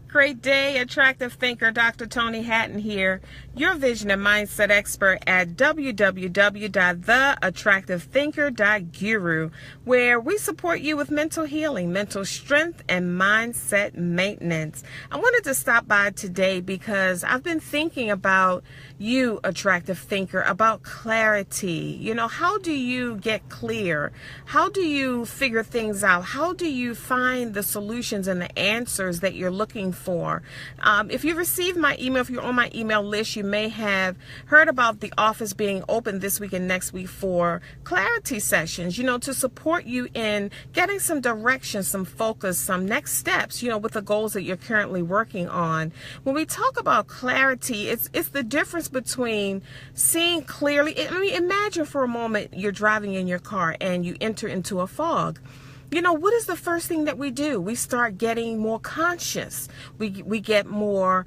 Great day, attractive thinker. Dr. Toni Hatton here, your vision and mindset expert at www.theattractivethinker.guru, where we support you with mental healing, mental strength, and mindset maintenance. I wanted to stop by today because I've been thinking about you, attractive thinker, about clarity. You know, how do you get clear? How do you figure things out? How do you find the solutions and the answers that you're looking for? If you received my email, if you're on my email list, you may have heard about the office being open this week and next week for clarity sessions, you know, to support you in getting some direction, some focus, some next steps, you know, with the goals that you're currently working on. When we talk about clarity, it's the difference between seeing clearly. I mean, imagine for a moment you're driving in your car and you enter into a fog. You know, what is the first thing that we do? We start getting more conscious. We get more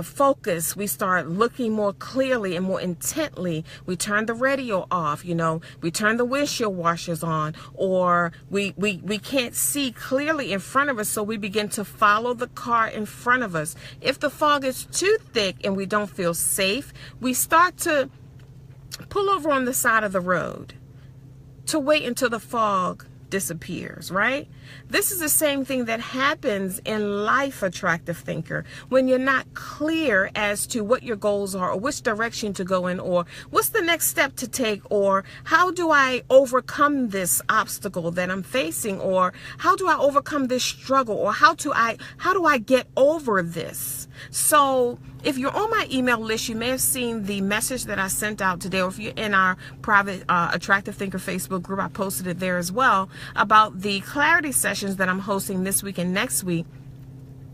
focused. We start looking more clearly and more intently. We turn the radio off, you know, we turn the windshield washers on, or we can't see clearly in front of us, so we begin to follow the car in front of us. If the fog is too thick and we don't feel safe, we start to pull over on the side of the road to wait until the fog disappears, right? This is the same thing that happens in life, attractive thinker. When you're not clear as to what your goals are, or which direction to go in, or what's the next step to take, or how do I overcome this obstacle that I'm facing, or how do I overcome this struggle, or how do I get over this? So if you're on my email list, you may have seen the message that I sent out today, or if you're in our private Attractive Thinker Facebook group, I posted it there as well, about the clarity sessions that I'm hosting this week and next week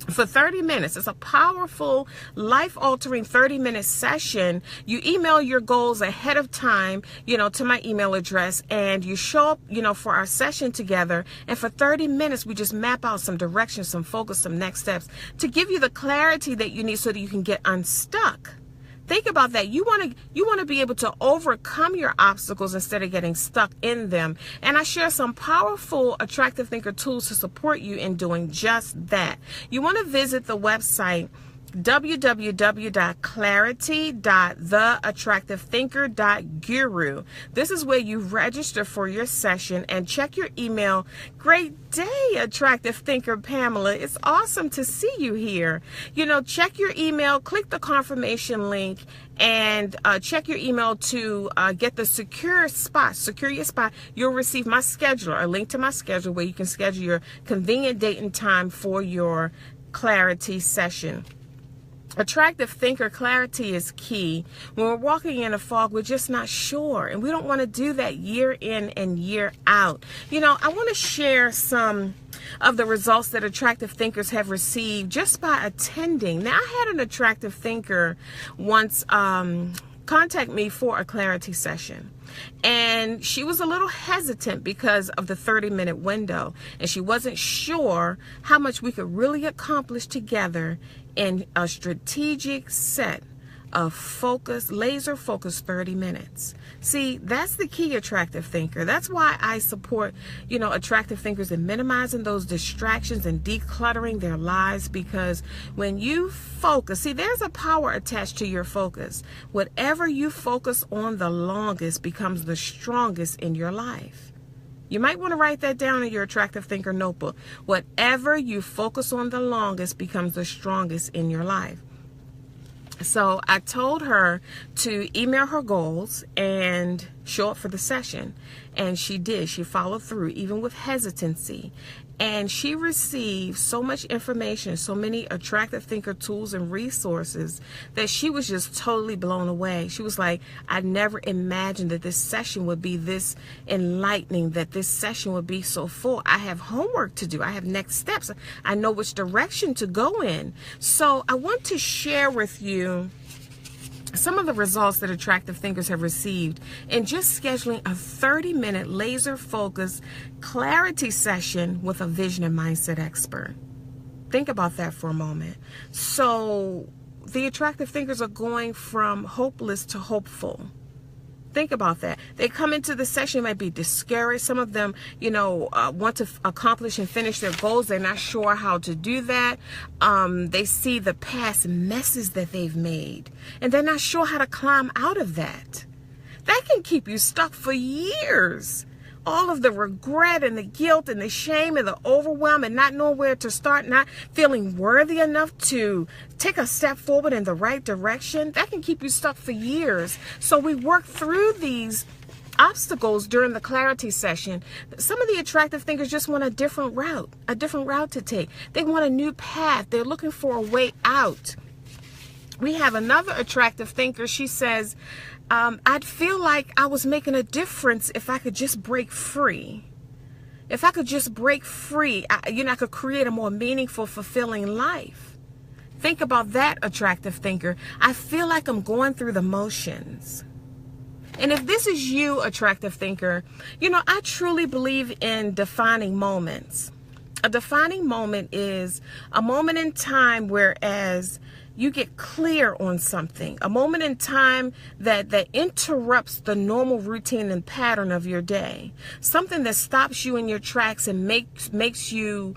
for 30 minutes. It's a powerful, life-altering 30-minute session. You email your goals ahead of time, you know, to my email address, and you show up, you know, for our session together. And for 30 minutes, we just map out some direction, some focus, some next steps to give you the clarity that you need so that you can get unstuck. Think about that. You want to be able to overcome your obstacles instead of getting stuck in them. And I share some powerful Attractive Thinker tools to support you in doing just that. You want to visit the website www.clarity.theattractivethinker.guru. This is where you register for your session and check your email. Great day, Attractive Thinker Pamela. It's awesome to see you here. You know, check your email, click the confirmation link, and check your email to get the secure your spot. You'll receive my scheduler, a link to my schedule where you can schedule your convenient date and time for your clarity session. Attractive thinker, clarity is key. When we're walking in a fog, we're just not sure, and we don't want to do that year in and year out. You know, I want to share some of the results that attractive thinkers have received just by attending. Now, I had an attractive thinker once contact me for a clarity session, and she was a little hesitant because of the 30-minute window, and she wasn't sure how much we could really accomplish together in a strategic set of focus, laser focus 30 minutes. See, that's the key, attractive thinker. That's why I support, you know, attractive thinkers in minimizing those distractions and decluttering their lives, because when you focus, see, there's a power attached to your focus. Whatever you focus on the longest becomes the strongest in your life. You might want to write that down in your attractive thinker notebook. Whatever you focus on the longest becomes the strongest in your life. So I told her to email her goals and show up for the session. And she did. She followed through, even with hesitancy. And she received so much information, so many attractive thinker tools and resources, that she was just totally blown away. She was like, I never imagined that this session would be this enlightening, that this session would be so full. I have homework to do. I have next steps. I know which direction to go in. So I want to share with you some of the results that attractive thinkers have received in just scheduling a 30-minute laser-focused clarity session with a vision and mindset expert. Think about that for a moment. So the attractive thinkers are going from hopeless to hopeful. Think about that. They come into the session, might be discouraged. Some of them, want to accomplish and finish their goals. They're not sure how to do that. They see the past messes that they've made, and they're not sure how to climb out of that. That can keep you stuck for years. All of the regret and the guilt and the shame and the overwhelm and not knowing where to start, not feeling worthy enough to take a step forward in the right direction, that can keep you stuck for years. So we work through these obstacles during the clarity session. Some of the attractive thinkers just want a different route to take. They want a new path. They're looking for a way out. We have another attractive thinker. She says, I'd feel like I was making a difference if I could just break free. If I could just break free, I could create a more meaningful, fulfilling life. Think about that, attractive thinker. I feel like I'm going through the motions. And if this is you, attractive thinker, I truly believe in defining moments. A defining moment is a moment in time whereas you get clear on something, a moment in time that interrupts the normal routine and pattern of your day, something that stops you in your tracks and makes you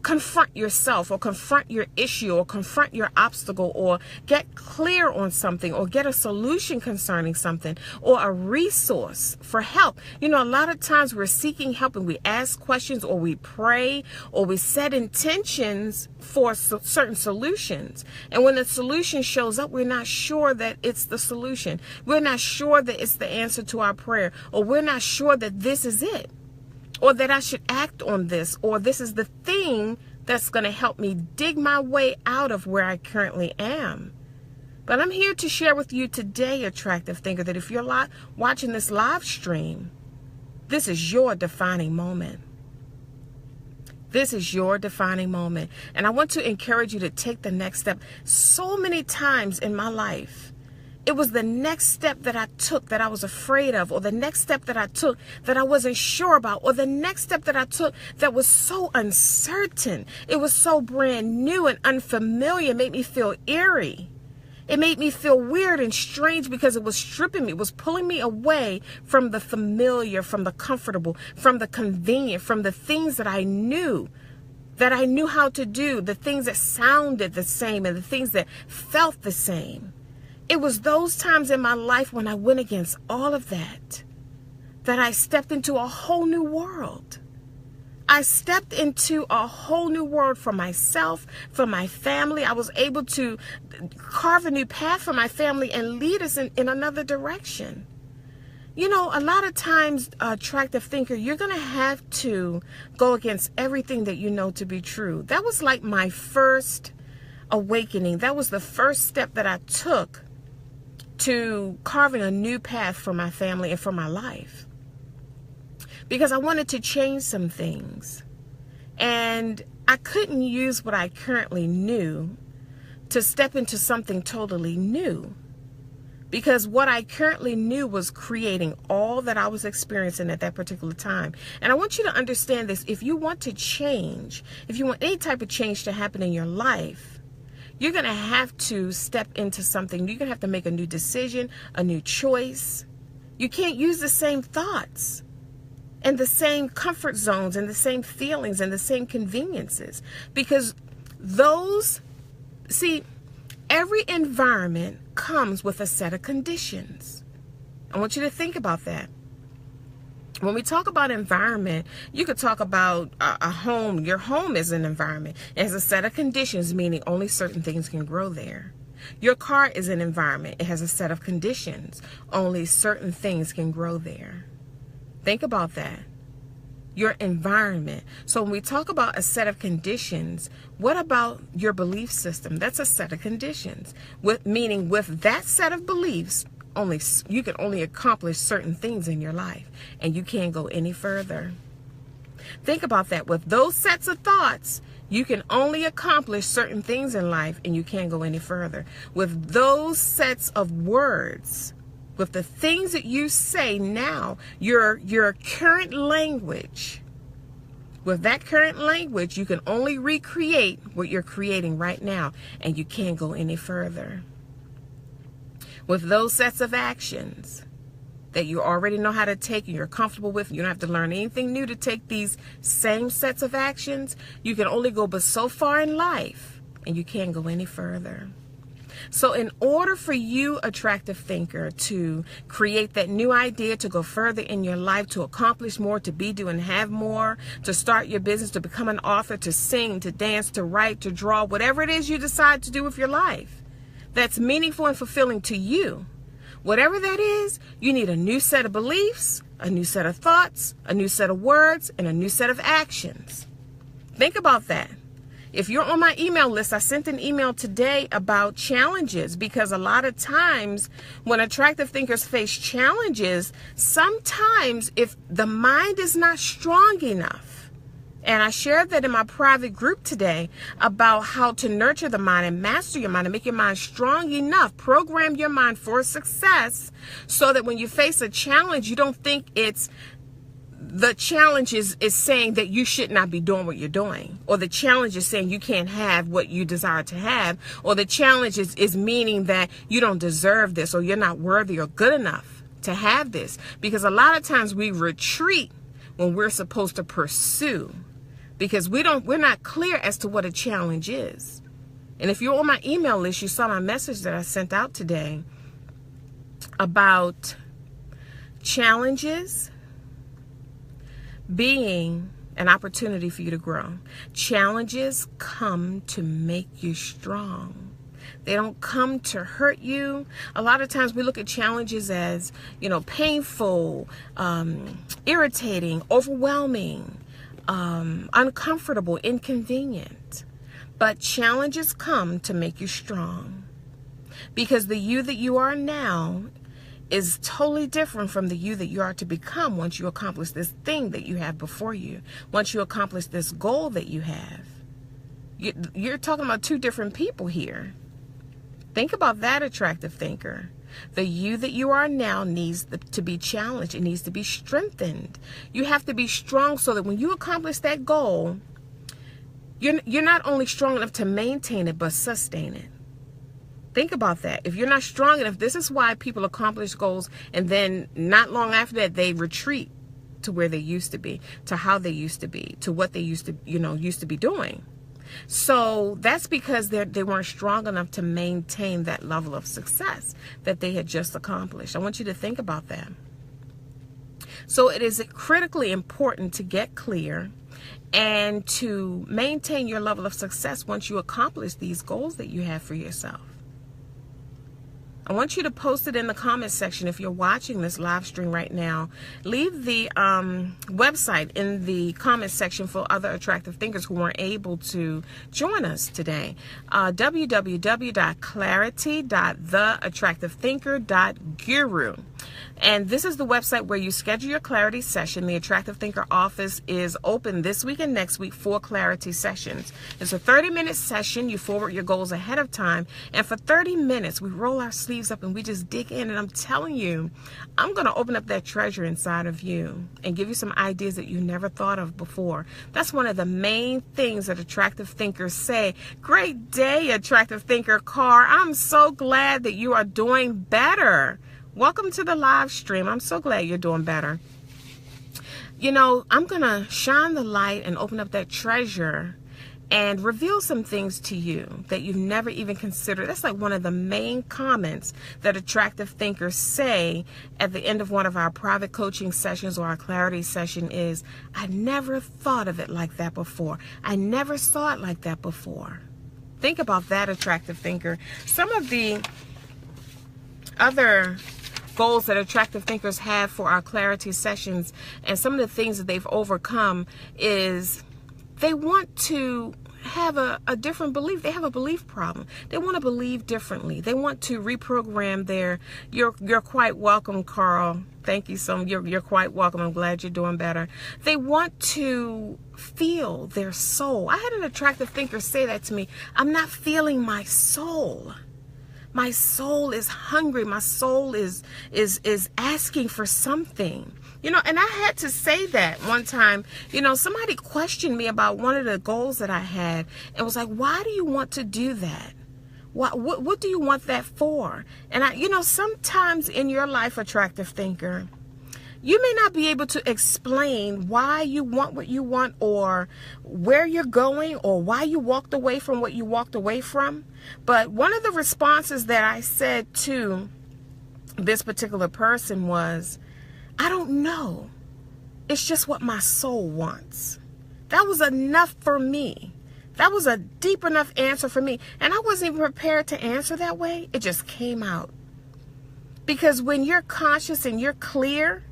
confront yourself or confront your issue or confront your obstacle or get clear on something or get a solution concerning something or a resource for help. A lot of times we're seeking help and we ask questions or we pray or we set intentions for certain solutions. And when the solution shows up, we're not sure that it's the solution. We're not sure that it's the answer to our prayer, or we're not sure that this is it, or that I should act on this, or this is the thing that's going to help me dig my way out of where I currently am. But I'm here to share with you today, attractive thinker, that if you're watching this live stream, this is your defining moment. This is your defining moment. And I want to encourage you to take the next step. So many times in my life, it was the next step that I took that I was afraid of, or the next step that I took that I wasn't sure about, or the next step that I took that was so uncertain. It was so brand new and unfamiliar. It made me feel eerie. It made me feel weird and strange because it was stripping me. It was pulling me away from the familiar, from the comfortable, from the convenient, from the things that I knew how to do, the things that sounded the same and the things that felt the same. It was those times in my life when I went against all of that I stepped into a whole new world. I stepped into a whole new world for myself, for my family. I was able to carve a new path for my family and lead us in another direction. A lot of times, attractive thinker, you're going to have to go against everything that you know to be true. That was like my first awakening. That was the first step that I took to carving a new path for my family and for my life. Because I wanted to change some things. And I couldn't use what I currently knew to step into something totally new. Because what I currently knew was creating all that I was experiencing at that particular time. And I want you to understand this. If you want to change, if you want any type of change to happen in your life, you're going to have to step into something. You're going to have to make a new decision, a new choice. You can't use the same thoughts and the same comfort zones and the same feelings and the same conveniences, because every environment comes with a set of conditions. I want you to think about that. When we talk about environment, you could talk about a home. Your home is an environment. It has a set of conditions, meaning only certain things can grow there. Your car is an environment. It has a set of conditions. Only certain things can grow there. Think about that. Your environment. So when we talk about a set of conditions, what about your belief system? That's a set of conditions. Meaning with that set of beliefs, you can only accomplish certain things in your life, and you can't go any further. Think about that. With those sets of thoughts, you can only accomplish certain things in life, and you can't go any further. With those sets of words, with the things that you say now, your current language, with that current language, you can only recreate what you're creating right now, and you can't go any further. With those sets of actions, that you already know how to take and you're comfortable with. You don't have to learn anything new to take these same sets of actions. You can only go but so far in life, and you can't go any further. So in order for you, attractive thinker, to create that new idea, to go further in your life, to accomplish more, to be, do, and have more, to start your business, to become an author, to sing, to dance, to write, to draw, whatever it is you decide to do with your life that's meaningful and fulfilling to you, whatever that is, you need a new set of beliefs, a new set of thoughts, a new set of words, and a new set of actions. Think about that. If you're on my email list, I sent an email today about challenges, because a lot of times when attractive thinkers face challenges, sometimes if the mind is not strong enough, and I shared that in my private group today about how to nurture the mind and master your mind and make your mind strong enough, program your mind for success, so that when you face a challenge, you don't think it's the challenge is saying that you should not be doing what you're doing, or the challenge is saying you can't have what you desire to have, or the challenge is meaning that you don't deserve this, or you're not worthy or good enough to have this. Because a lot of times we retreat when we're supposed to pursue, because we're not clear as to what a challenge is. And if you're on my email list, you saw my message that I sent out today about challenges being an opportunity for you to grow. Challenges come to make you strong. They don't come to hurt you. A lot of times we look at challenges as, painful, irritating, overwhelming, uncomfortable, inconvenient. But challenges come to make you strong, because the you that you are now is totally different from the you that you are to become once you accomplish this thing that you have before you, once you accomplish this goal that you have. You're talking about two different people here. Think about that, attractive thinker. The you that you are now needs to be challenged. It needs to be strengthened. You have to be strong so that when you accomplish that goal, you're not only strong enough to maintain it, but sustain it. Think about that. If you're not strong enough, this is why people accomplish goals and then not long after that, they retreat to where they used to be, to how they used to be, to what they used to be doing. So that's because they weren't strong enough to maintain that level of success that they had just accomplished. I want you to think about that. So it is critically important to get clear and to maintain your level of success once you accomplish these goals that you have for yourself. I want you to post it in the comment section if you're watching this live stream right now. Leave the website in the comment section for other attractive thinkers who weren't able to join us today. www.clarity.theattractivethinker.guru. And this is the website where you schedule your clarity session. The Attractive Thinker office is open this week and next week for clarity sessions. It's a 30-minute session. You forward your goals ahead of time. And for 30 minutes, we roll our sleeves up and we just dig in. And I'm telling you, I'm going to open up that treasure inside of you and give you some ideas that you never thought of before. That's one of the main things that attractive thinkers say. Great day, attractive thinker Carr. I'm so glad that you are doing better. Welcome to the live stream. I'm so glad you're doing better. I'm going to shine the light and open up that treasure and reveal some things to you that you've never even considered. That's like one of the main comments that attractive thinkers say at the end of one of our private coaching sessions or our clarity session is, I never thought of it like that before. I never saw it like that before. Think about that, attractive thinker. Some of the other goals that attractive thinkers have for our clarity sessions and some of the things that they've overcome is they want to have a different belief. They have a belief problem. They want to believe differently. They want to reprogram you're quite welcome, Carl. Thank you so much. You're quite welcome. I'm glad you're doing better. They want to feel their soul. I had an attractive thinker say that to me. I'm not feeling my soul. My soul is hungry. My soul is asking for something. And I had to say that one time. Somebody questioned me about one of the goals that I had and was like, why do you want to do that? What do you want that for? And sometimes in your life, attractive thinker, you may not be able to explain why you want what you want, or where you're going, or why you walked away from what you walked away from. But one of the responses that I said to this particular person was, I don't know. It's just what my soul wants. That was enough for me. That was a deep enough answer for me. And I wasn't even prepared to answer that way. It just came out. Because when you're conscious and you're clear,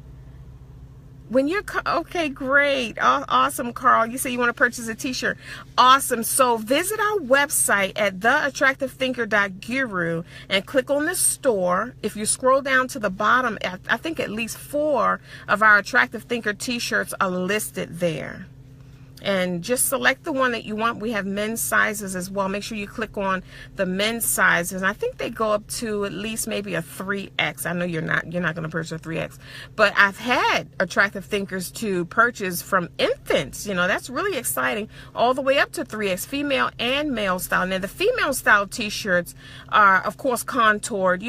okay, great. Awesome, Carl. You say you want to purchase a t-shirt. Awesome. So visit our website at theattractivethinker.guru and click on the store. If you scroll down to the bottom, I think at least 4 of our Attractive Thinker t-shirts are listed there. And just select the one that you want. We have men's sizes as well. Make sure you click on the men's sizes. I think they go up to at least maybe a 3X. I know you're not going to purchase a 3X, but I've had attractive thinkers to purchase from infants. That's really exciting, all the way up to 3X, female and male style. Now the female style t-shirts are of course contoured,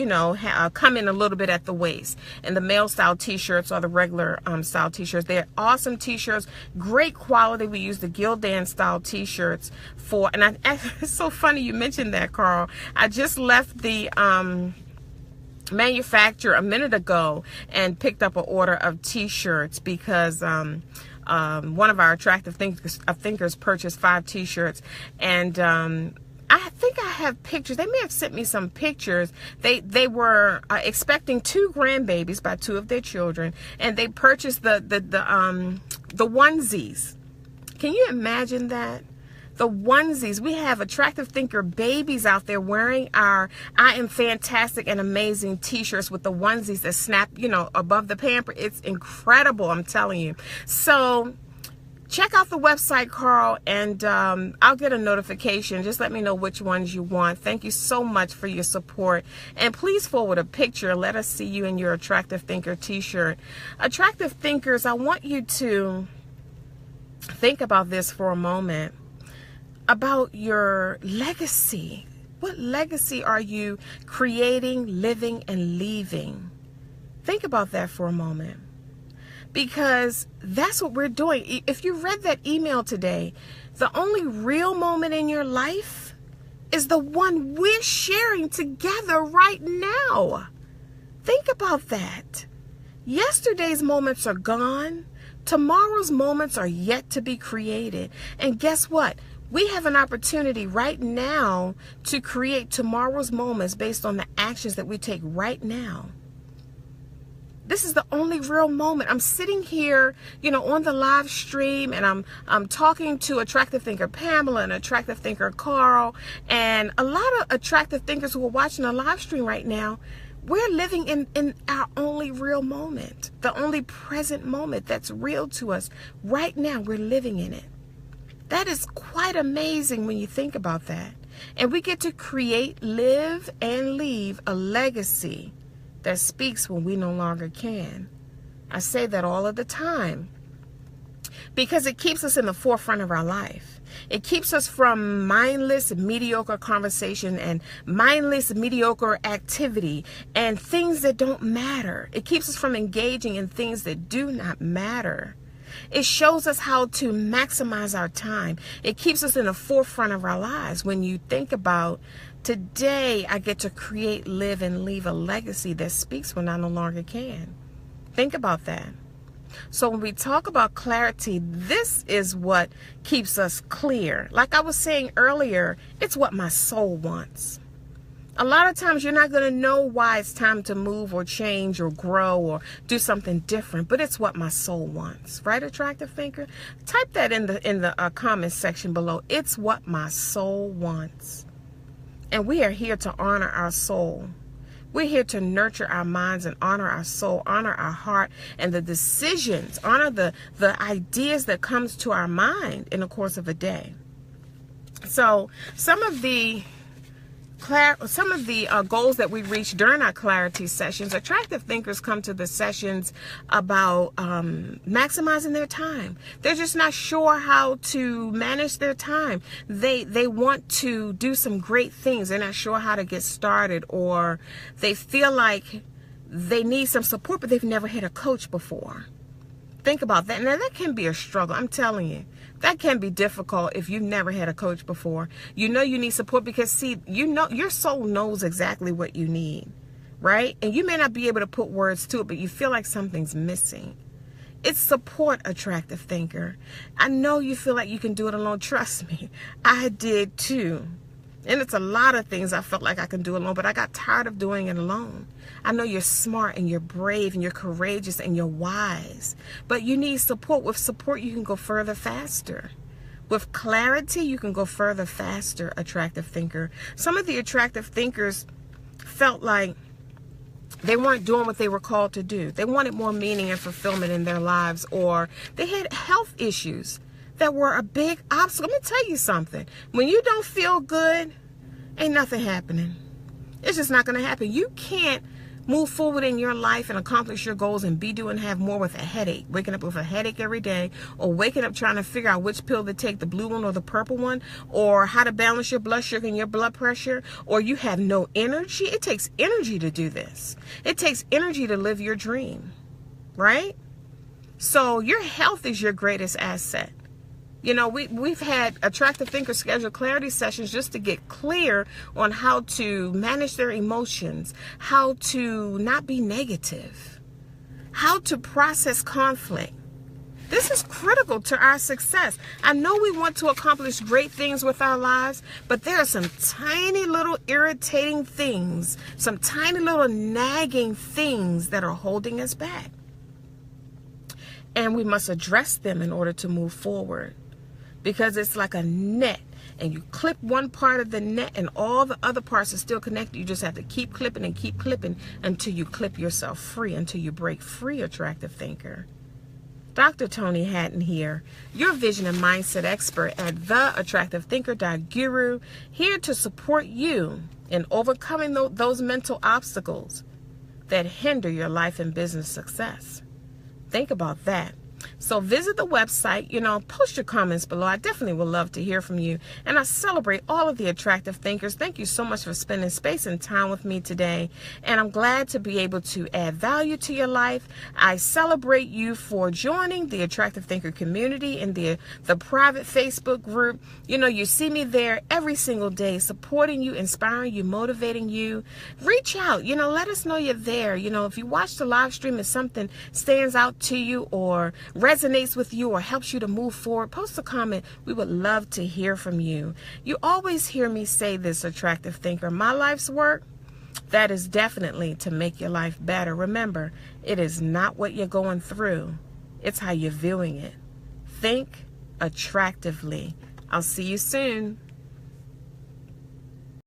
come in a little bit at the waist, and the male style t-shirts are the regular style t-shirts. They're awesome t-shirts, great quality. We use the Gildan style t-shirts for, and it's so funny you mentioned that, Carl. I just left the manufacturer a minute ago and picked up an order of t-shirts because one of our attractive thinkers purchased 5 t-shirts, and I think I have pictures. They may have sent me some pictures. They were expecting 2 grandbabies by 2 of their children, and they purchased the onesies. Can you imagine that? The onesies. We have attractive thinker babies out there wearing our I am fantastic and amazing t-shirts with the onesies that snap, above the pamper. It's incredible, I'm telling you. So check out the website, Carl, and I'll get a notification. Just let me know which ones you want. Thank you so much for your support. And please forward a picture. Let us see you in your Attractive Thinker t-shirt. Attractive thinkers, I want you to think about this for a moment, about your legacy. What legacy are you creating, living, and leaving? Think about that for a moment, because that's what we're doing. If you read that email today, the only real moment in your life is the one we're sharing together right now. Think about that. Yesterday's moments are gone. Tomorrow's moments are yet to be created. And guess what? We have an opportunity right now to create tomorrow's moments based on the actions that we take right now. This is the only real moment. I'm sitting here, on the live stream, and I'm talking to Attractive Thinker Pamela and Attractive Thinker Carl, and a lot of attractive thinkers who are watching the live stream right now. We're living in our only real moment, the only present moment that's real to us. Right now, we're living in it. That is quite amazing when you think about that. And we get to create, live, and leave a legacy that speaks when we no longer can. I say that all of the time because it keeps us in the forefront of our life. It keeps us from mindless, mediocre conversation and mindless, mediocre activity and things that don't matter. It keeps us from engaging in things that do not matter. It shows us how to maximize our time. It keeps us in the forefront of our lives. When you think about today, I get to create, live, and leave a legacy that speaks when I no longer can. Think about that. So when we talk about clarity, this is what keeps us clear. Like I was saying earlier, it's what my soul wants. A lot of times you're not going to know why it's time to move or change or grow or do something different, but it's what my soul wants. Right, Attractive Thinker? Type that in the comment section below. It's what my soul wants. And we are here to honor our soul. We're here to nurture our minds and honor our soul, honor our heart and the decisions, honor the ideas that comes to our mind in the course of a day. So some of the goals that we reach during our clarity sessions, attractive thinkers come to the sessions about maximizing their time. They're just not sure how to manage their time. They want to do some great things. They're not sure how to get started, or they feel like they need some support, but they've never had a coach before. Think about that. Now, that can be a struggle. I'm telling you, that can be difficult if you've never had a coach before. You know you need support because, see, you know your soul knows exactly what you need, right? And you may not be able to put words to it, but you feel like something's missing. It's support, attractive thinker. I know you feel like you can do it alone. Trust me, I did too. And it's a lot of things I felt like I can do alone, but I got tired of doing it alone. I know you're smart and you're brave and you're courageous and you're wise, but you need support. With support, you can go further faster. With clarity, you can go further faster, attractive thinker. Some of the attractive thinkers felt like they weren't doing what they were called to do. They wanted more meaning and fulfillment in their lives, or they had health issues that were a big obstacle. Let me tell you something. When you don't feel good, ain't nothing happening. It's just not going to happen. You can't move forward in your life and accomplish your goals and be doing have more with a headache, waking up with a headache every day, or waking up trying to figure out which pill to take, the blue one or the purple one, or how to balance your blood sugar and your blood pressure, or you have no energy. It takes energy to do this. It takes energy to live your dream, right? So your health is your greatest asset. You know, we've had attractive thinkers schedule clarity sessions just to get clear on how to manage their emotions, how to not be negative, how to process conflict. This is critical to our success. I know we want to accomplish great things with our lives, but there are some tiny little irritating things, some tiny little nagging things that are holding us back. And we must address them in order to move forward. Because it's like a net, and you clip one part of the net and all the other parts are still connected. You just have to keep clipping and keep clipping until you clip yourself free, until you break free, attractive thinker. Dr. Toni Hatton here, your vision and mindset expert at theattractivethinker.guru, here to support you in overcoming those mental obstacles that hinder your life and business success. Think about that. So visit the website, post your comments below. I definitely would love to hear from you. And I celebrate all of the attractive thinkers. Thank you so much for spending space and time with me today. And I'm glad to be able to add value to your life. I celebrate you for joining the Attractive Thinker community in the private Facebook group. You see me there every single day, supporting you, inspiring you, motivating you. Reach out, let us know you're there. If you watch the live stream and something stands out to you or resonates with you or helps you to move forward, post a comment. We would love to hear from you. You always hear me say this, attractive thinker, my life's work, that is definitely to make your life better. Remember, it is not what you're going through. It's how you're viewing it. Think attractively. I'll see you soon.